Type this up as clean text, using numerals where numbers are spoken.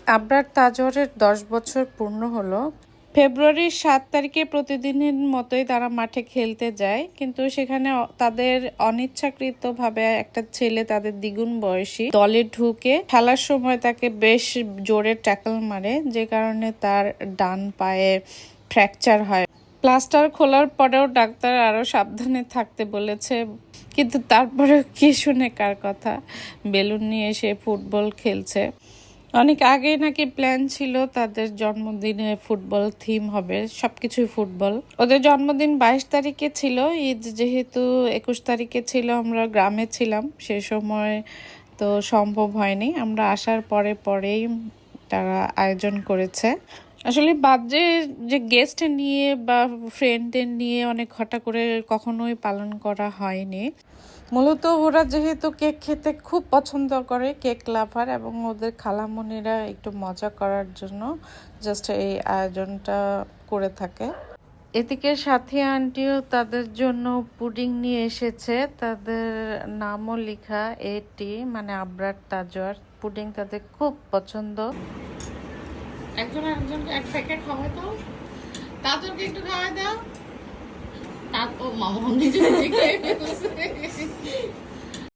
আবরার তাজওয়ারের ১০ বছর পূর্ণ হলো। ফেব্রুয়ারির ৭ তারিখে প্রতিদিনের মতোই তারা মাঠে খেলতে যায়, কিন্তু সেখানে তাদের অনিচ্ছাকৃতভাবে একটা ছেলে তাদের দ্বিগুণ বয়সী দলে ঢুকে খেলার সময় তাকে বেশ জোরে ট্যাকল মারে, যে কারণে তার ডান পায়ে ফ্র্যাকচার হয়। প্লাস্টার খোলার পরেও ডাক্তার আরো সাবধানে থাকতে বলেছে, কিন্তু তারপরেও কি শুনে কার কথা, বেলুন নিয়ে এসে ফুটবল খেলছে। অনেক আগেই নাকি প্ল্যান ছিল তাদের জন্মদিনে ফুটবল থিম হবে, সবকিছুই ফুটবল। ওদের জন্মদিন ২২ তারিখে ছিল, ঈদ যেহেতু ২১ তারিখে ছিল, আমরা গ্রামে ছিলাম, সে সময় তো সম্ভব হয়নি। আমরা আসার পরেই তারা আয়োজন করেছে। আসলে বার্থডে যে গেস্ট নিয়ে বা ফ্রেন্ডদের নিয়ে অনেক ঘটা করে কখনোই পালন করা হয়নি। মূলত ওরা যেহেতু কেক খেতে খুব পছন্দ করে, কেক লাভার, এবং ওদের খালামণিরা একটু মজা করার জন্য জাস্ট এই আয়োজনটা করে থাকে। এদিকে সাথী আন্টিও তাদের জন্য পুডিং নিয়ে এসেছে, তাদের নামও লেখা এটি, মানে আবরার তাজওয়ার। পুডিং তাদের খুব পছন্দ। একজন আরেকজনকে এক প্যাকেট খাওয়াই দাও, তাদেরকে একটু খাওয়াই দাও। ও মামা নিজে নিজে খেয়ে ফেলছে।